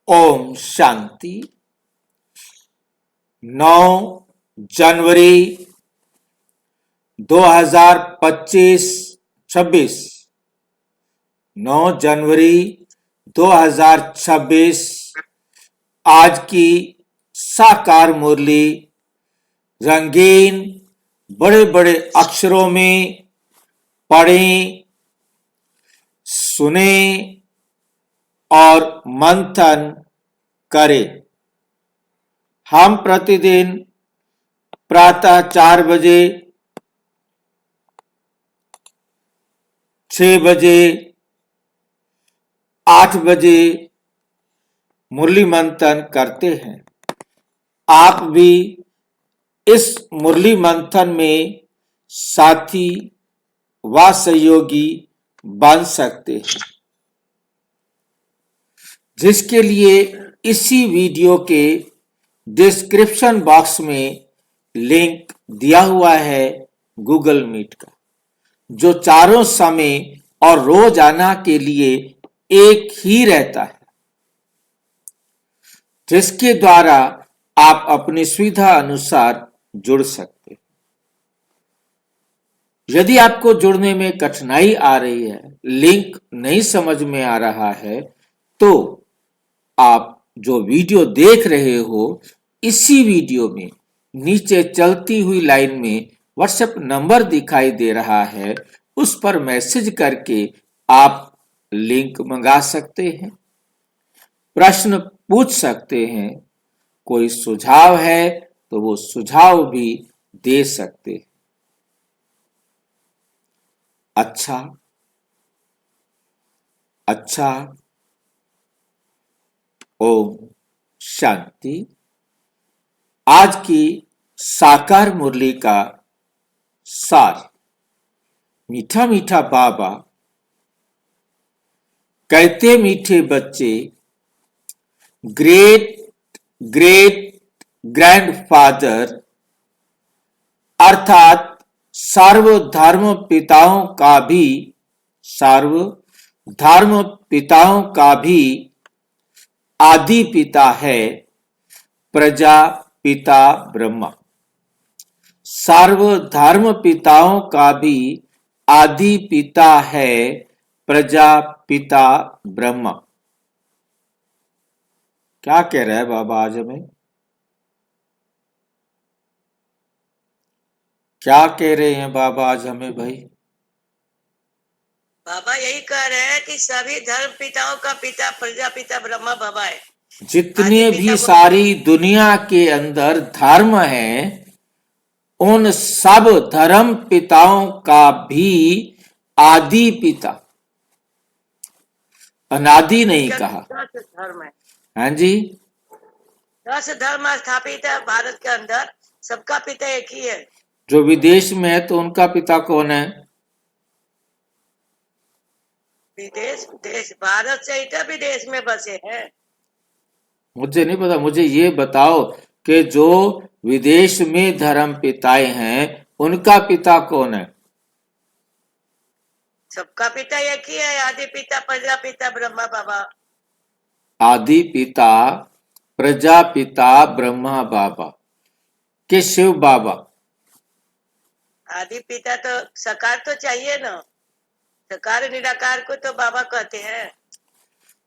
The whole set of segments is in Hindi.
ओम शांति। 9 जनवरी 2025 26 9 जनवरी 2026 आज की साकार मुरली रंगीन बड़े बड़े अक्षरों में पढ़ें, सुने और मंथन करें। हम प्रतिदिन प्रातः 4 बजे, 6 बजे, 8 बजे मुरली मंथन करते हैं। आप भी इस मुरली मंथन में साथी व सहयोगी बन सकते हैं, जिसके लिए इसी वीडियो के डिस्क्रिप्शन बॉक्स में लिंक दिया हुआ है गूगल मीट का, जो चारों समय और रोजाना के लिए एक ही रहता है, जिसके द्वारा आप अपनी सुविधा अनुसार जुड़ सकते हैं। यदि आपको जुड़ने में कठिनाई आ रही है, लिंक नहीं समझ में आ रहा है, तो आप जो वीडियो देख रहे हो, इसी वीडियो में नीचे चलती हुई लाइन में व्हाट्सएप नंबर दिखाई दे रहा है, उस पर मैसेज करके आप लिंक मंगा सकते हैं, प्रश्न पूछ सकते हैं, कोई सुझाव है तो वो सुझाव भी दे सकते हैं। अच्छा। ओम शांति। आज की साकार मुरली का सार। मीठा मीठा बाबा कहते मीठे बच्चे, ग्रेट ग्रेट ग्रैंडफादर अर्थात सर्वधर्म पिताओं का भी आदि पिता है प्रजापिता ब्रह्मा। सर्वधर्म पिताओं का भी आदि पिता है प्रजापिता ब्रह्मा। क्या कह रहा है बाबा आज हमें? क्या कह रहे हैं बाबा आज हमें भाई? बाबा यही कह रहे हैं कि सभी धर्म पिताओं का पिता प्रजापिता ब्रह्मा बाबा है। जितने भी सारी दुनिया के अंदर धर्म है, उन सब धर्म पिताओं का भी आदि पिता, अनादि नहीं कहा। 10 धर्म है। हाँ जी, 10 धर्म स्थापित है भारत के अंदर, सबका पिता एक ही है। जो विदेश में है तो उनका पिता कौन है? देश भारत से ही विदेश में बसे हैं। मुझे नहीं पता, मुझे ये बताओ कि जो विदेश में धर्म पिताएं हैं, उनका पिता कौन है? सबका पिता एक ही है, आदि पिता प्रजापिता ब्रह्मा बाबा। आदि पिता प्रजापिता ब्रह्मा बाबा के शिव बाबा। आदि पिता तो सकार तो चाहिए ना, सकार निराकार को तो बाबा कहते हैं।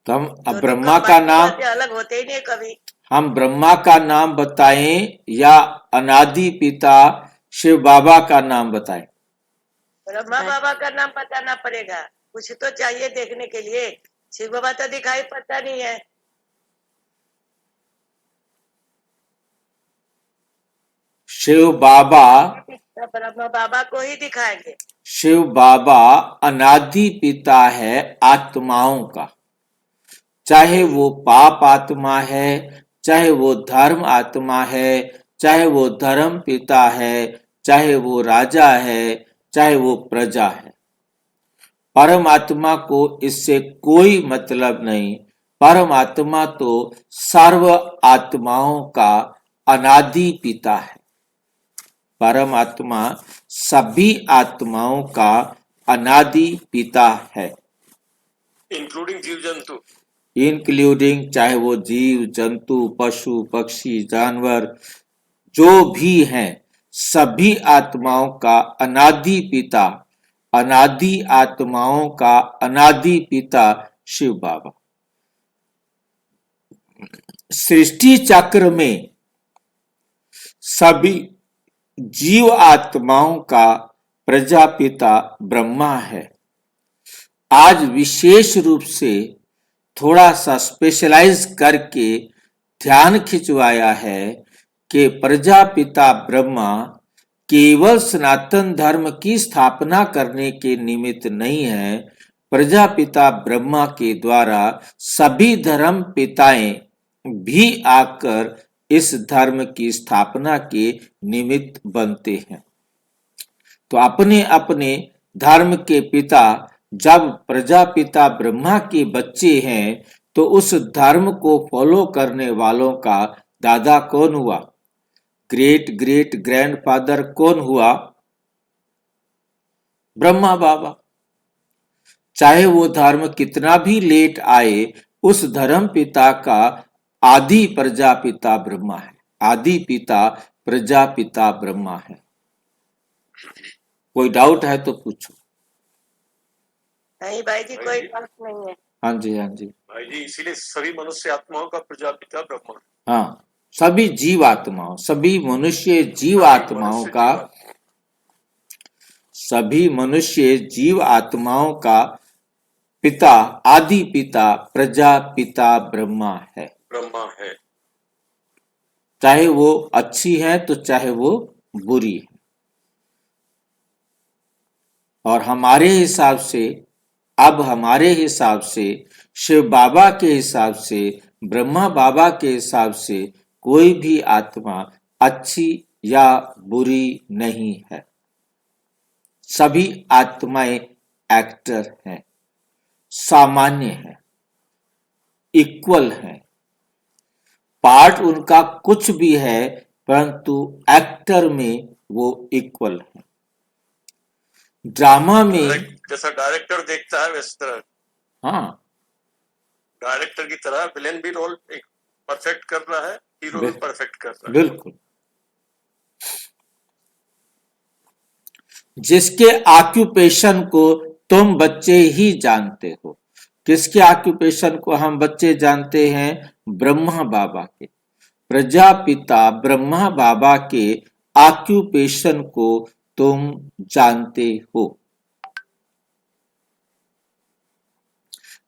तो हम ब्रह्मा का नाम अलग होते ही नहीं कभी। हम ब्रह्मा का नाम बताएं या अनादि पिता शिव बाबा का नाम बताएं? ब्रह्मा बाबा का नाम बताना पड़ेगा, कुछ तो चाहिए देखने के लिए। शिव बाबा तो दिखाई पड़ता नहीं है। शिव बाबा ब्रह्मा बाबा को ही दिखाएंगे। शिव बाबा अनादि पिता है आत्माओं का, चाहे वो पाप आत्मा है, चाहे वो धर्म आत्मा है, चाहे वो धर्म पिता है, चाहे वो राजा है, चाहे वो प्रजा है। परमात्मा को इससे कोई मतलब नहीं। परमात्मा तो सर्व आत्माओं का अनादि पिता है। परमात्मा सभी आत्माओं का अनादि पिता है, इंक्लूडिंग जीव जंतु। इंक्लूडिंग चाहे वो जीव जंतु पशु पक्षी जानवर जो भी हैं, सभी आत्माओं का अनादि पिता, अनादि आत्माओं का अनादि पिता शिव बाबा। सृष्टि चक्र में सभी जीव आत्माओं का प्रजापिता ब्रह्मा है। आज विशेष रूप से थोड़ा सा स्पेशलाइज करके ध्यान खिंचवाया है कि प्रजापिता ब्रह्मा केवल सनातन धर्म की स्थापना करने के निमित्त नहीं है, प्रजापिता ब्रह्मा के द्वारा सभी धर्म पिताएं भी आकर इस धर्म की स्थापना के निमित्त बनते हैं। तो अपने अपने धर्म के पिता जब प्रजापिता ब्रह्मा के बच्चे हैं तो उस धर्म को फॉलो करने वालों का दादा कौन हुआ, ग्रेट ग्रेट ग्रैंडफादर कौन हुआ, ब्रह्मा बाबा। चाहे वो धर्म कितना भी लेट आए, उस धर्म पिता का आदि प्रजापिता ब्रह्मा है, आदि पिता प्रजापिता ब्रह्मा है। कोई डाउट है तो पूछो। नहीं भाई जी, कोई बात नहीं है। हाँ जी, हाँ जी भाई जी, इसीलिए सभी मनुष्य आत्माओं का प्रजापिता ब्रह्मा। हाँ, सभी जीव आत्माओं, सभी मनुष्य जीव आत्माओं का, सभी मनुष्य जीव आत्माओं का पिता, आदि पिता प्रजापिता ब्रह्मा है। ब्रह्मा है, चाहे वो अच्छी है तो चाहे वो बुरी है। और हमारे हिसाब से, अब हमारे हिसाब से, शिव बाबा के हिसाब से, ब्रह्मा बाबा के हिसाब से कोई भी आत्मा अच्छी या बुरी नहीं है। सभी आत्माएं एक्टर हैं, सामान्य हैं, इक्वल हैं। पार्ट उनका कुछ भी है परंतु एक्टर में वो इक्वल है। ड्रामा में जैसा डायरेक्टर देखता है वैसे तरह, हाँ, डायरेक्टर की तरह विलेन भी रोल परफेक्ट कर रहा है, हीरो भी परफेक्ट कर रहा है। बिल्कुल। जिसके ऑक्यूपेशन को तुम बच्चे ही जानते हो। किसके ऑक्यूपेशन को हम बच्चे जानते हैं? ब्रह्मा बाबा के। प्रजापिता ब्रह्मा बाबा के ऑक्यूपेशन को तुम जानते हो।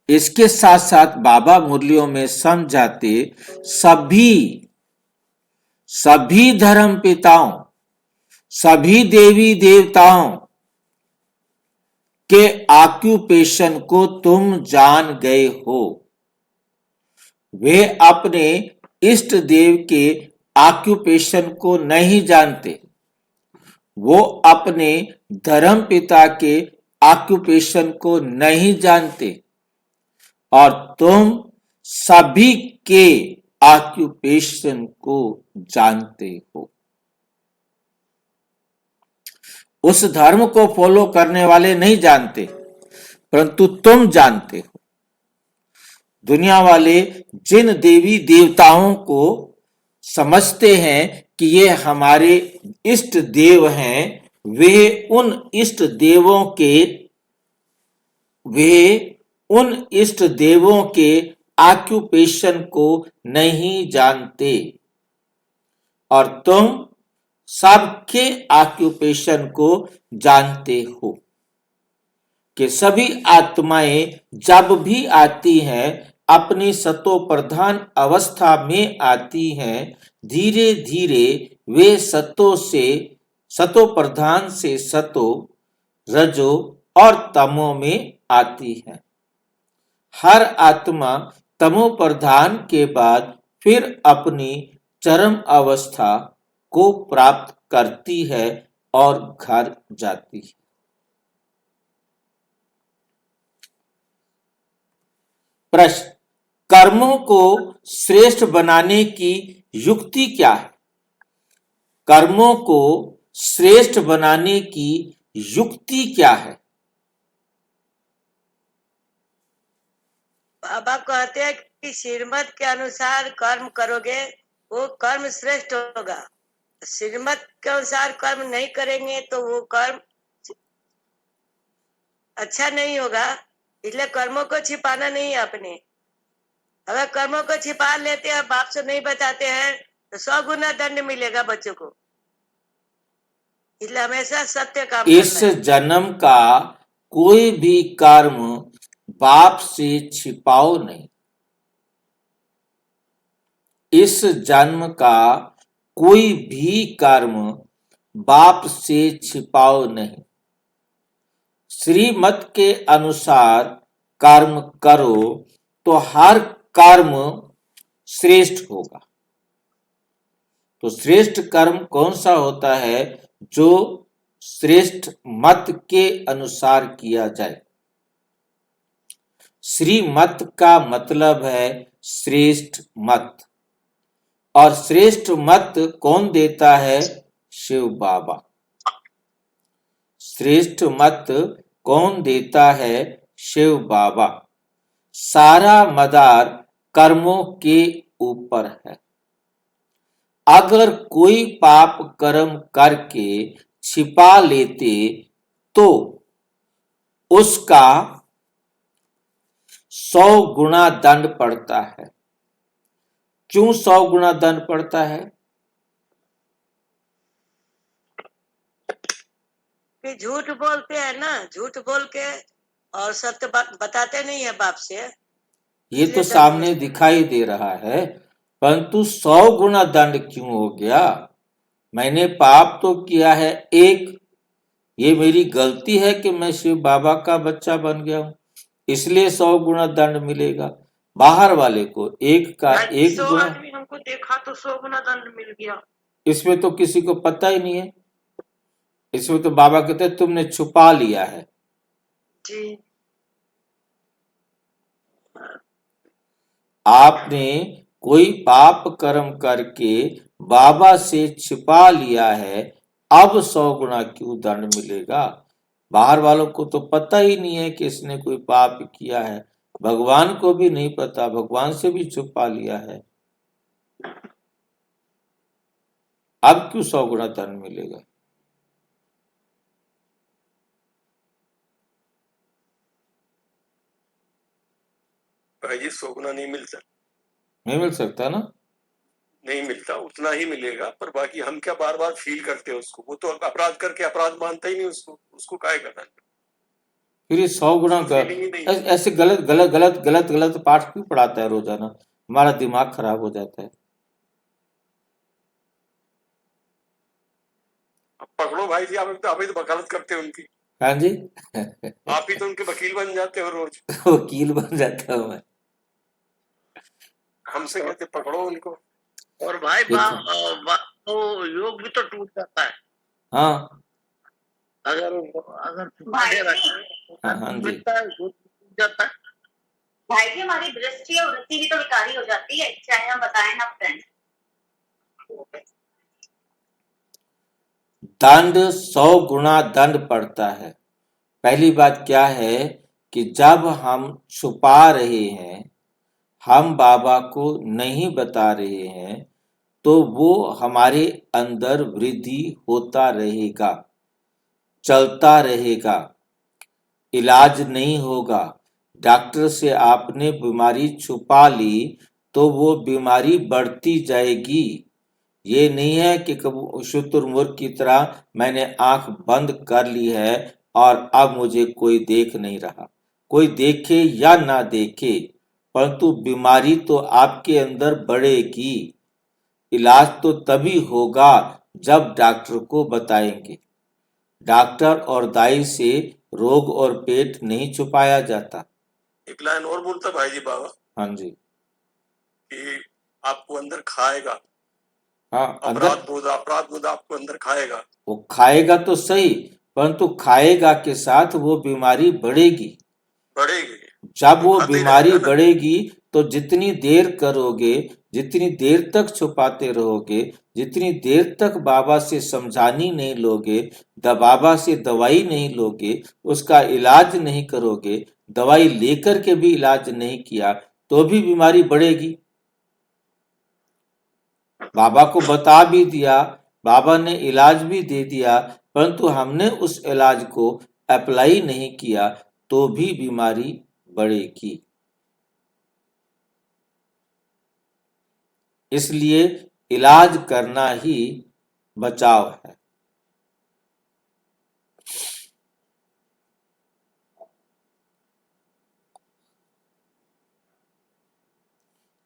इसके साथ साथ बाबा मुरलियों में समझाते सभी धर्म पिताओं, सभी देवी देवताओं के ऑक्यूपेशन को तुम जान गए हो। वे अपने इष्ट देव के ऑक्यूपेशन को नहीं जानते, वो अपने धर्म पिता के ऑक्यूपेशन को नहीं जानते, और तुम सभी के ऑक्यूपेशन को जानते हो। उस धर्म को फॉलो करने वाले नहीं जानते, परंतु तुम जानते हो। दुनिया वाले जिन देवी देवताओं को समझते हैं कि ये हमारे इष्ट देव हैं, वे उन इष्ट देवों के ऑक्यूपेशन को नहीं जानते, और तुम सबके ऑक्यूपेशन को जानते हो। कि सभी आत्माएं जब भी आती हैं अपनी सतो प्रधान अवस्था में आती हैं, धीरे धीरे वे सतो प्रधान से सतो, रजो और तमो में आती हैं। हर आत्मा तमो प्रधान के बाद फिर अपनी चरम अवस्था को प्राप्त करती है और घर जाती है। प्रश्न: कर्मों को श्रेष्ठ बनाने की युक्ति क्या है? कर्मों को श्रेष्ठ बनाने की युक्ति क्या है? बाबा कहते हैं कि श्रीमत के अनुसार कर्म करोगे वो कर्म श्रेष्ठ होगा, श्रीमत के अनुसार कर्म नहीं करेंगे तो वो कर्म अच्छा नहीं होगा। इसलिए कर्मों को छिपाना नहीं है अपने। अगर कर्मों को छिपा लेते हैं, बाप से नहीं बताते हैं, तो 100 गुना दंड मिलेगा बच्चों को। इसलिए हमेशा सत्य काम इस करना है। जन्म का कोई भी कर्म बाप से छिपाओ नहीं। इस जन्म का कोई भी कर्म बाप से छिपाओ नहीं। श्रीमत के अनुसार कर्म करो तो हर कर्म श्रेष्ठ होगा। तो श्रेष्ठ कर्म कौन सा होता है? जो श्रेष्ठ मत के अनुसार किया जाए। श्रीमत का मतलब है श्रेष्ठ मत, और श्रेष्ठ मत कौन देता है? शिव बाबा। श्रेष्ठ मत कौन देता है? शिव बाबा। सारा मदार कर्मों के ऊपर है। अगर कोई पाप कर्म करके छिपा लेते तो उसका 100 गुना दंड पड़ता है। क्यों 100 गुना दंड पड़ता है? कि झूठ बोलते हैं ना, झूठ बोल के और सत्य बताते नहीं है बाप से। ये तो सामने दिखाई दे रहा है, परंतु 100 गुना दंड क्यों हो गया? मैंने पाप तो किया है एक, ये मेरी गलती है कि मैं शिव बाबा का बच्चा बन गया हूं, इसलिए 100 गुना दंड मिलेगा। बाहर वाले को एक का एक गुना। हमको देखा तो 100 गुना दंड मिल गया। इसमें तो किसी को पता ही नहीं है। इसमें तो बाबा कहते हैं तुमने छुपा लिया है जी। आपने कोई पाप कर्म करके बाबा से छिपा लिया है, अब 100 गुना क्यों दंड मिलेगा? बाहर वालों को तो पता ही नहीं है कि इसने कोई पाप किया है, भगवान को भी नहीं पता, भगवान से भी छुपा लिया है, अब क्यों 100 गुना दंड मिलेगा? ये 100 गुना नहीं मिलता। नहीं मिल सकता ना? नहीं मिलता, उतना ही मिलेगा, पर बाकी हम क्या बार बार फील करते हैं उसको। वो तो अपराध करके अपराध मानता ही नहीं उसको काहे करना। फिर ये 100 गुना ऐसे गलत गलत गलत गलत गलत पाठ क्यों पढ़ाता है रोजाना? हमारा दिमाग खराब हो जाता है। पकड़ो भाई जी, आप ही तो वकालत करते हो उनकी। हाँ जी। आप ही तो उनके वकील बन जाते हो रोज। वकील बन जाता हूँ मैं। हमसे कहते पकड़ो उनको। और भाई तो योग भी तो टूट जाता है। हाँ अगर हाँ जी। जाता है भाई जी, हमारी दृष्टि और वृत्ति भी तो विकारी हो जाती है, चाहे हम बताएं ना फ्रेंड। दंड 100 गुना दंड पड़ता है। पहली बात क्या है कि जब हम छुपा रहे हैं, हम बाबा को नहीं बता रहे हैं, तो वो हमारे अंदर वृद्धि होता रहेगा, चलता रहेगा, इलाज नहीं होगा। डॉक्टर से आपने बीमारी छुपा ली तो वो बीमारी बढ़ती जाएगी। ये नहीं है कि शुतुरमुर्ग की तरह मैंने आंख बंद कर ली है और अब मुझे कोई देख नहीं रहा। कोई देखे या ना देखे, परंतु बीमारी तो आपके अंदर बढ़ेगी। इलाज तो तभी होगा जब डॉक्टर को बताएंगे। डॉक्टर और दाई से रोग और पेट नहीं छुपाया जाता। एक लाइन और बोलता भाई जी बाबा। हाँ जी। कि आपको अंदर खाएगा। हाँ, अपराध बोध आपको अंदर खाएगा। वो खाएगा तो सही, परंतु खाएगा के साथ वो बीमारी बढ़ेगी। जब वो बीमारी बढ़ेगी तो जितनी देर करोगे, जितनी देर तक छुपाते रहोगे, जितनी देर तक बाबा से समझानी नहीं लोगे, बाबा से दवाई नहीं लोगे, उसका इलाज नहीं करोगे, दवाई लेकर के भी इलाज नहीं किया तो भी बीमारी बढ़ेगी। बाबा को बता भी दिया, बाबा ने इलाज भी दे दिया, परंतु हमने उस इलाज को अप्लाई नहीं किया तो भी बीमारी बढ़ेगी। इसलिए इलाज करना ही बचाव है।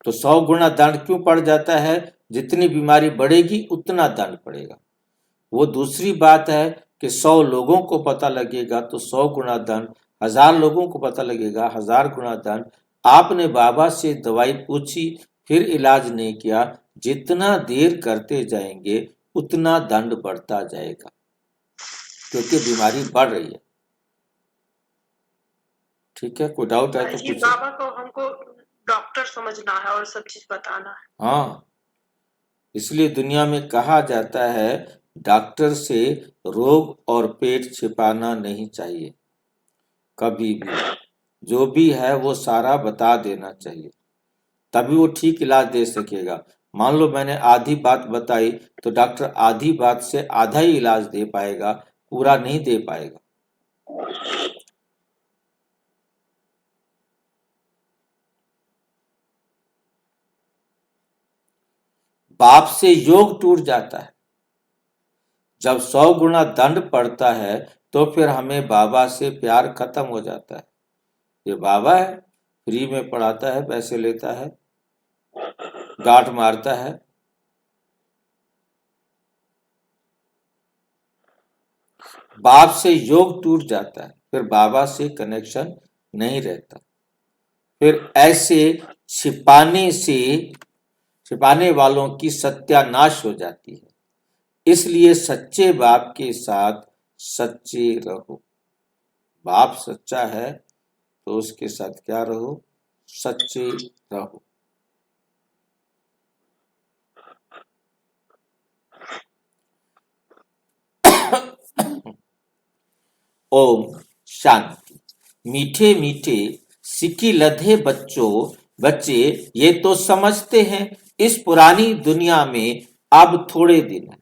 तो 100 गुना दंड क्यों पड़ जाता है? जितनी बीमारी बढ़ेगी उतना दंड पड़ेगा। वो दूसरी बात है कि 100 लोगों को पता लगेगा तो 100 गुना दंड, 1000 लोगों को पता लगेगा 1000 गुना दंड। आपने बाबा से दवाई पूछी फिर इलाज नहीं किया, जितना देर करते जाएंगे उतना दंड बढ़ता जाएगा, क्योंकि बीमारी बढ़ रही है। ठीक है, कोई डाउट है तो जी, पूछो। बाबा को हमको डॉक्टर समझना है और सब चीज बताना है। हाँ, इसलिए दुनिया में कहा जाता है डॉक्टर से रोग और पेट छिपाना नहीं चाहिए कभी भी। जो भी है वो सारा बता देना चाहिए, तभी वो ठीक इलाज दे सकेगा। मान लो मैंने आधी बात बताई तो डॉक्टर आधी बात से आधा ही इलाज दे पाएगा, पूरा नहीं दे पाएगा। बाप से योग टूट जाता है। जब 100 गुना दंड पड़ता है तो फिर हमें बाबा से प्यार खत्म हो जाता है। ये बाबा है, फ्री में पढ़ाता है, पैसे लेता है, गांठ मारता है। बाप से योग टूट जाता है, फिर बाबा से कनेक्शन नहीं रहता। फिर ऐसे छिपाने वालों की सत्यानाश हो जाती है। इसलिए सच्चे बाप के साथ सच्चे रहो। बाप सच्चा है तो उसके साथ क्या रहो? सच्चे रहो। ओम शांति। मीठे मीठे सिक्की लधे बच्चे ये तो समझते हैं इस पुरानी दुनिया में अब थोड़े दिन है।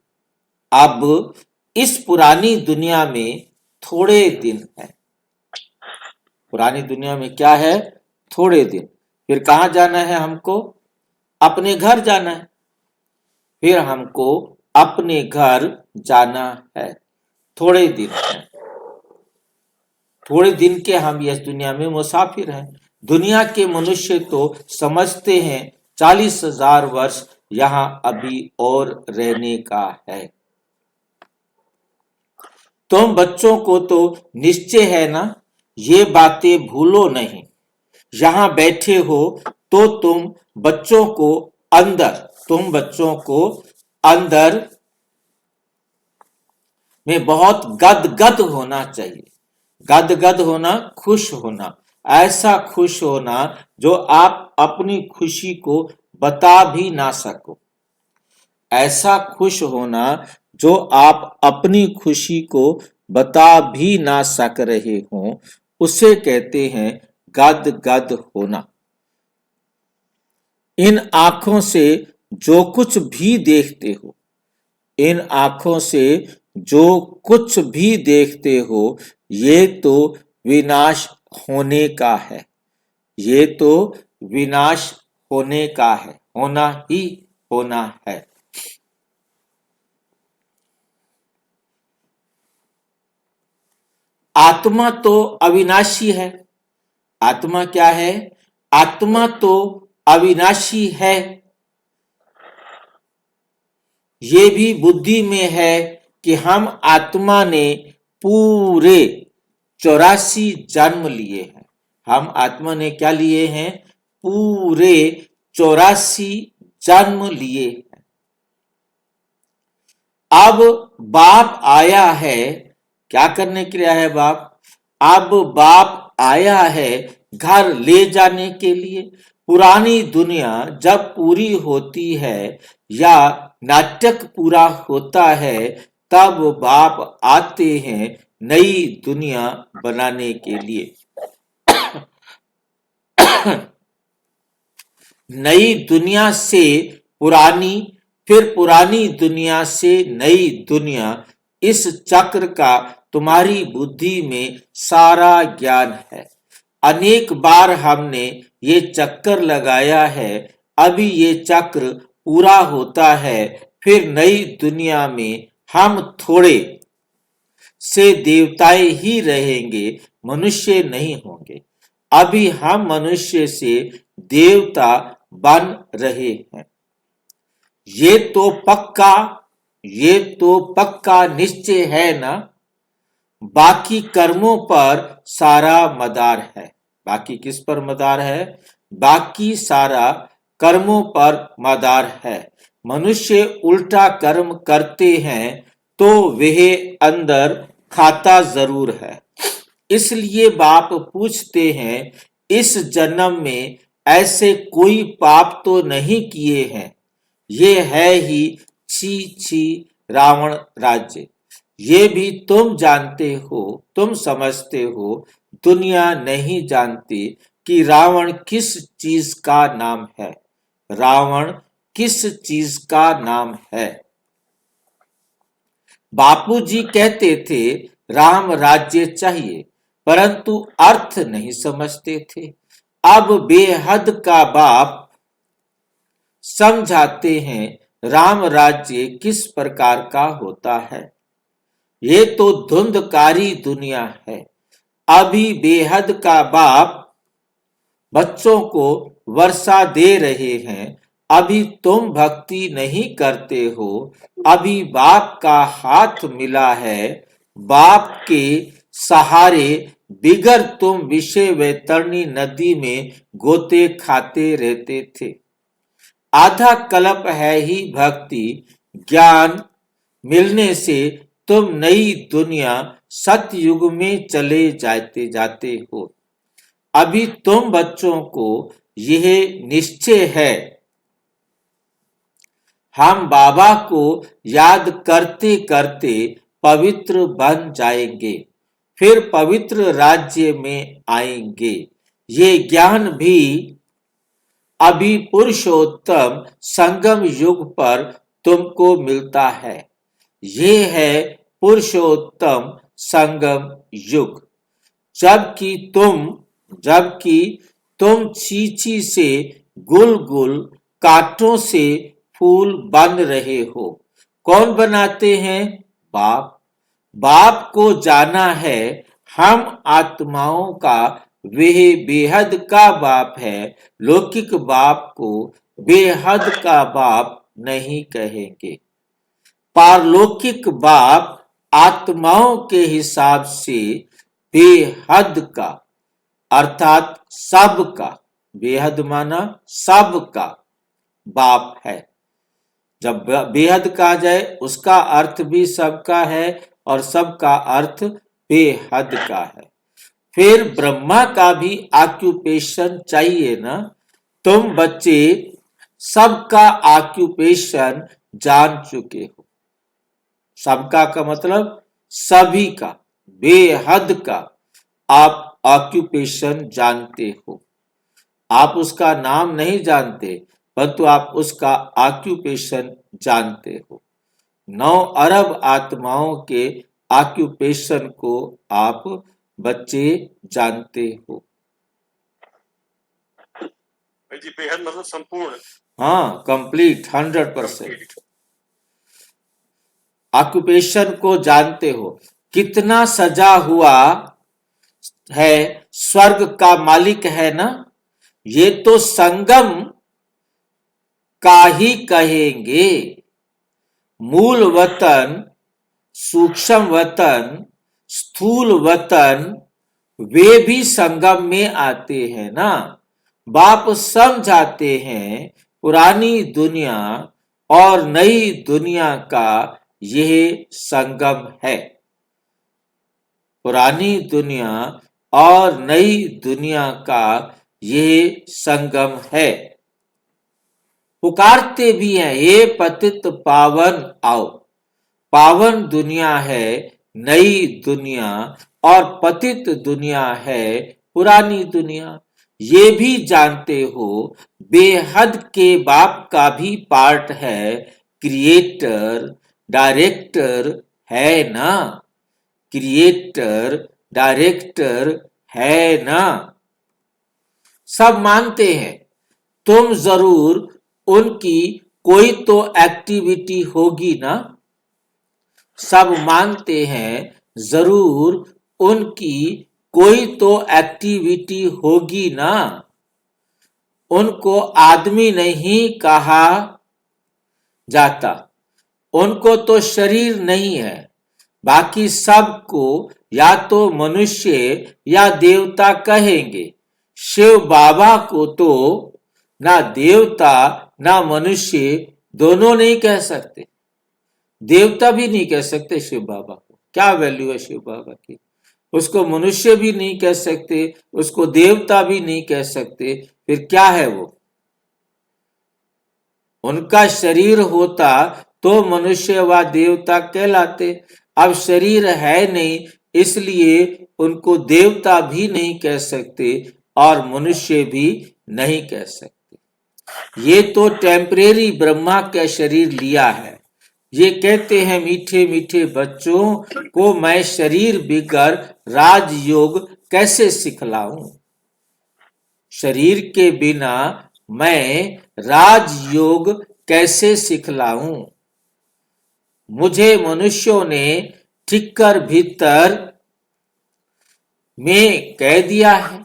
अब इस पुरानी दुनिया में थोड़े दिन है। पुरानी दुनिया में क्या है? थोड़े दिन। फिर कहाँ जाना है हमको? अपने घर जाना है। फिर हमको अपने घर जाना है। थोड़े दिन है। थोड़े दिन के हम इस दुनिया में मुसाफिर हैं। दुनिया के मनुष्य तो समझते हैं 40,000 वर्ष यहाँ अभी और रहने का है। तुम बच्चों को तो निश्चय है ना, ये बातें भूलो नहीं। यहाँ बैठे हो तो तुम बच्चों को अंदर में बहुत गदगद होना चाहिए। गदगद होना, खुश होना, ऐसा खुश होना जो आप अपनी खुशी को बता भी ना सको। ऐसा खुश होना जो आप अपनी खुशी को बता भी ना सक रहे हों, उसे कहते हैं गदगद होना। इन आंखों से जो कुछ भी देखते हो, इन आंखों से जो कुछ भी देखते हो, ये तो विनाश होने का है। ये तो विनाश होने का है, होना ही होना है। आत्मा तो अविनाशी है। आत्मा क्या है? आत्मा तो अविनाशी है। ये भी बुद्धि में है कि हम आत्मा ने पूरे 84 जन्म लिए हैं। हम आत्मा ने क्या लिए हैं? पूरे 84 जन्म लिए हैं। अब बाप आया है, क्या करने के लिए आया है बाप? अब बाप आया है घर ले जाने के लिए। पुरानी दुनिया जब पूरी होती है या नाटक पूरा होता है, तब बाप आते हैं नई दुनिया बनाने के लिए। नई दुनिया से पुरानी, फिर पुरानी दुनिया से नई दुनिया, इस चक्र का तुम्हारी बुद्धि में सारा ज्ञान है। अनेक बार हमने ये चक्कर लगाया है। अभी ये चक्र पूरा होता है, फिर नई दुनिया में हम थोड़े से देवताएं ही रहेंगे, मनुष्य नहीं होंगे। अभी हम मनुष्य से देवता बन रहे हैं। ये तो पक्का निश्चय है ना। बाकी कर्मों पर सारा मदार है। बाकी किस पर मदार है? बाकी सारा कर्मों पर मदार है। मनुष्य उल्टा कर्म करते हैं तो वह अंदर खाता जरूर है। इसलिए बाप पूछते हैं, इस जन्म में ऐसे कोई पाप तो नहीं किए हैं? ये है ही छी छी रावण राज्य। ये भी तुम जानते हो, तुम समझते हो, दुनिया नहीं जानती कि रावण किस चीज का नाम है। रावण किस चीज का नाम है? बापूजी कहते थे राम राज्य चाहिए, परंतु अर्थ नहीं समझते थे। अब बेहद का बाप समझाते हैं राम राज्य किस प्रकार का होता है। ये तो धुंधकारी दुनिया है। अभी बेहद का बाप बच्चों को वर्षा दे रहे हैं। अभी तुम भक्ति नहीं करते हो। अभी बाप का हाथ मिला है। बाप के सहारे बिगर तुम विषय वैतरणी नदी में गोते खाते रहते थे। आधा कल्प है ही भक्ति ज्ञान मिलने से तुम नई दुनिया सतयुग में चले जाते हो। अभी तुम बच्चों को यह निश्चय है, हम बाबा को याद करते करते पवित्र बन जाएंगे, फिर पवित्र राज्य में आएंगे। ये ज्ञान भी अभी पुरुषोत्तम संगम युग पर तुमको मिलता है। ये है पुरुषोत्तम संगम युग। जबकि तुम चींची से गुल गुल कांटों से फूल बन रहे हो। कौन बनाते हैं? बाप। बाप को जाना है। हम आत्माओं का वह बेहद का बाप है। लौकिक बाप को बेहद का बाप नहीं कहेंगे। पारलौकिक बाप आत्माओं के हिसाब से बेहद का अर्थात सबका, बेहद माना सबका बाप है। जब बेहद कहा जाए उसका अर्थ भी सबका है और सबका अर्थ बेहद का है। फिर ब्रह्मा का भी ऑक्यूपेशन चाहिए ना। तुम बच्चे सबका ऑक्यूपेशन जान चुके हो। सबका का मतलब सभी का, बेहद का आप ऑक्यूपेशन जानते हो। आप उसका नाम नहीं जानते, परंतु आप उसका ऑक्यूपेशन जानते हो। 9 अरब आत्माओं के ऑक्यूपेशन को आप बच्चे जानते हो। भाई जी बेहद मतलब संपूर्ण। हाँ, कंप्लीट 100%। ऑक्यूपेशन को जानते हो। कितना सजा हुआ है, स्वर्ग का मालिक है ना। ये तो संगम का ही कहेंगे। मूल वतन, सूक्ष्म वतन, स्थूल वतन वे भी संगम में आते हैं ना। बाप समझाते हैं पुरानी दुनिया और नई दुनिया का यह संगम है। पुरानी दुनिया और नई दुनिया का यह संगम है। पुकारते भी हैं, ये पतित पावन आओ। पावन दुनिया है नई दुनिया और पतित दुनिया है पुरानी दुनिया। ये भी जानते हो बेहद के बाप का भी पार्ट है, क्रिएटर डायरेक्टर है ना, क्रिएटर डायरेक्टर है ना। सब मानते हैं तुम जरूर उनकी कोई तो एक्टिविटी होगी ना, सब मानते हैं जरूर उनकी कोई तो एक्टिविटी होगी ना। उनको आदमी नहीं कहा जाता, उनको तो शरीर नहीं है, बाकी सबको या तो मनुष्य या देवता कहेंगे। शिव बाबा को तो ना देवता ना मनुष्य दोनों नहीं कह सकते, देवता भी नहीं कह सकते शिव बाबा को, क्या वैल्यू है शिव बाबा की। उसको मनुष्य भी नहीं कह सकते, उसको देवता भी नहीं कह सकते, फिर क्या है वो। उनका शरीर होता तो मनुष्य व देवता कहलाते, अब शरीर है नहीं इसलिए उनको देवता भी नहीं कह सकते और मनुष्य भी नहीं कह सकते। ये तो टेम्परेरी ब्रह्मा का शरीर लिया है। ये कहते हैं मीठे मीठे बच्चों को मैं शरीर बिगर राजयोग कैसे सिखलाऊं, शरीर के बिना मैं राजयोग कैसे सिखलाऊं। मुझे मनुष्यों ने ठिक्कर भीतर में कह दिया है,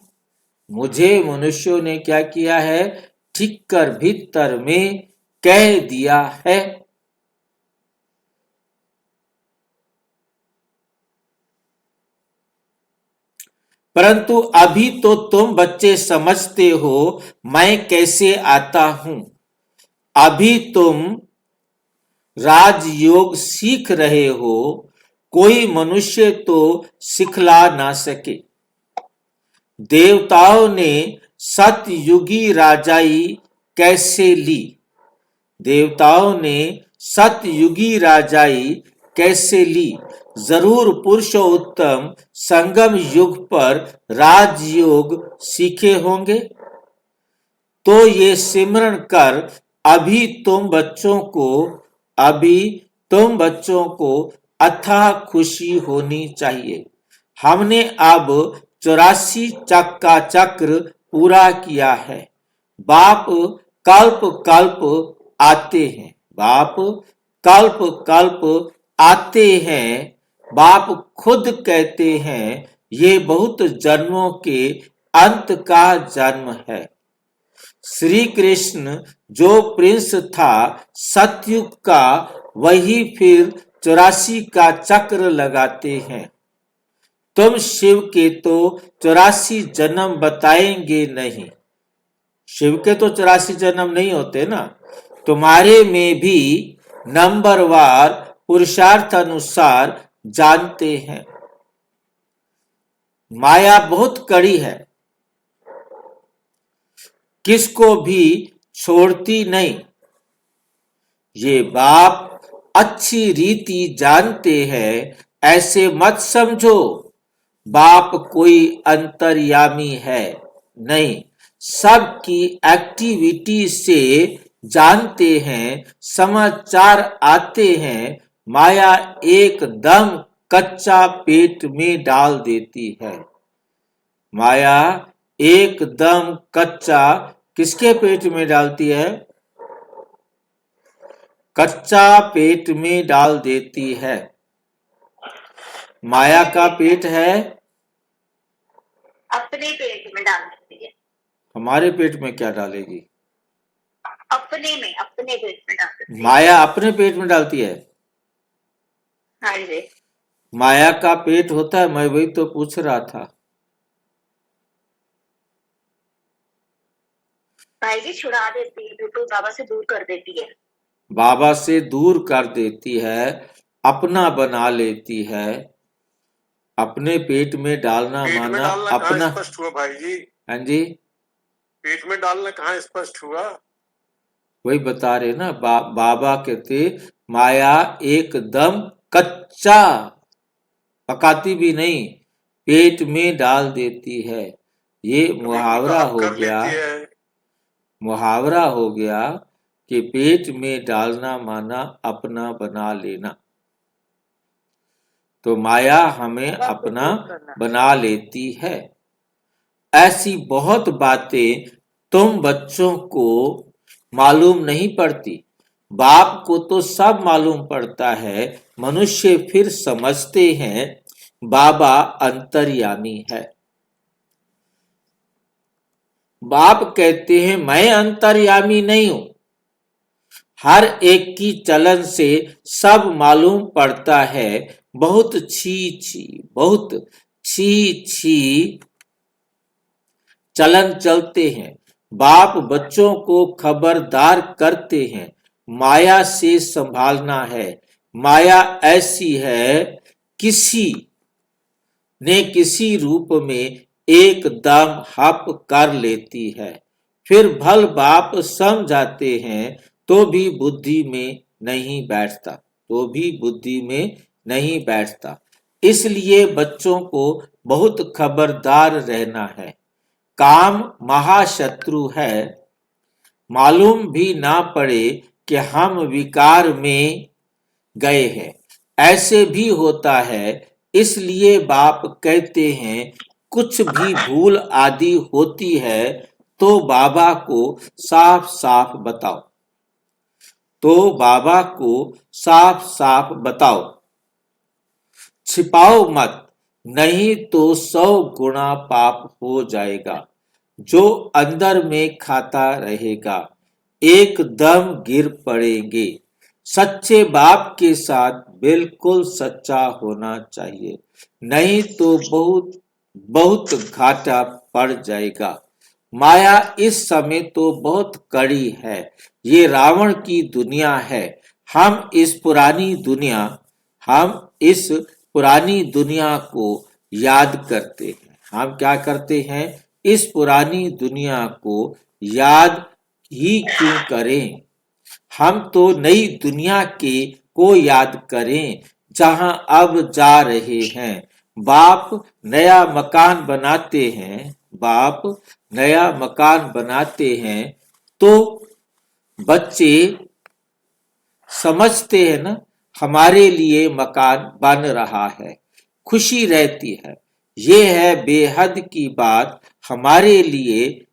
मुझे मनुष्यों ने क्या किया है, ठिक्कर भीतर में कह दिया है। परंतु अभी तो तुम बच्चे समझते हो मैं कैसे आता हूं। अभी तुम राजयोग सीख रहे हो, कोई मनुष्य तो सिखला ना सके। देवताओं ने सतयुगी राजाई कैसे ली, देवताओं ने सतयुगी राजाई कैसे ली। जरूर पुरुषोत्तम संगम युग पर राजयोग सीखे होंगे। तो ये सिमरण कर अभी तुम बच्चों को अथाह खुशी होनी चाहिए। हमने अब 84 का चक्र पूरा किया है। बाप कल्प कल्प आते हैं, बाप कल्प कल्प आते हैं। बाप खुद कहते हैं ये बहुत जन्मों के अंत का जन्म है। श्री कृष्ण जो प्रिंस था सतयुग का, वही फिर 84 का चक्र लगाते हैं। तुम शिव के तो 84 जन्म बताएंगे नहीं, शिव के तो 84 जन्म नहीं होते ना। तुम्हारे में भी नंबरवार पुरुषार्थ अनुसार जानते हैं। माया बहुत कड़ी है, किसको भी छोड़ती नहीं। ये बाप अच्छी रीति जानते हैं, ऐसे मत समझो बाप कोई अंतर्यामी है, नहीं। सबकी एक्टिविटी से जानते हैं, समाचार आते हैं। माया एकदम कच्चा पेट में डाल देती है। माया एकदम कच्चा किसके पेट में डालती है, कच्चा पेट में डाल देती है। माया का पेट है, अपने पेट में डाल देती है। हमारे पेट में क्या डालेगी, अपने पेट में डाल देती है। माया अपने पेट में डालती है। हाँ जी, माया का पेट होता है, मैं वही तो पूछ रहा था। भाई जी छुड़ा देती है, बिल्कुल बाबा से दूर कर देती है। बाबा से दूर कर देती है, अपना बना लेती है। अपने पेट में डालना पेट में माना डालना कहाँ अपना। स्पष्ट हुआ भाई जी, हाँ जी, पेट में डालना कहाँ स्पष्ट हुआ। वही बता रहे ना, बाबा कहते माया एकदम कच्चा, पकाती भी नहीं, पेट में डाल देती है। ये कभी मुहावरा आप हो कर गया, लेती है। मुहावरा हो गया कि पेट में डालना माना अपना बना लेना। तो माया हमें सबको अपना दूर करना। बना लेती है। ऐसी बहुत बातें तुम बच्चों को मालूम नहीं पड़ती, बाप को तो सब मालूम पड़ता है। मनुष्य फिर समझते हैं बाबा अंतर्यामी है। बाप कहते हैं मैं अंतर्यामी नहीं हूं। हर एक की चलन से सब मालूम पड़ता है। बहुत छी छी, बहुत छी छी चलन चलते हैं। बाप बच्चों को खबरदार करते हैं, माया से संभालना है। माया ऐसी है, किसी ने किसी रूप में एकदम हप कर लेती है। फिर भल बाप समझाते हैं तो भी बुद्धि में नहीं बैठता, तो भी बुद्धि में नहीं बैठता। इसलिए बच्चों को बहुत खबरदार रहना है। काम महाशत्रु है। मालूम भी ना पड़े कि हम विकार में गए हैं, ऐसे भी होता है। इसलिए बाप कहते हैं कुछ भी भूल आदि होती है तो बाबा को साफ साफ बताओ, तो बाबा को साफ साफ बताओ, छिपाओ मत, नहीं तो 100 गुना पाप हो जाएगा। जो अंदर में खाता रहेगा एकदम गिर पड़ेंगे। सच्चे बाप के साथ बिल्कुल सच्चा होना चाहिए, नहीं तो बहुत बहुत घाटा पड़ जाएगा। माया इस समय तो बहुत कड़ी है। ये रावण की दुनिया है। हम इस पुरानी दुनिया को याद करते हैं। हम क्या करते हैं? इस पुरानी दुनिया को याद ही क्यों करें? हम तो नई दुनिया को याद करें जहां अब जा रहे हैं। बाप नया मकान बनाते हैं, बाप नया मकान बनाते हैं तो बच्चे समझते हैं ना, हमारे लिए मकान बन रहा है, खुशी रहती है। ये है बेहद की बात। हमारे लिए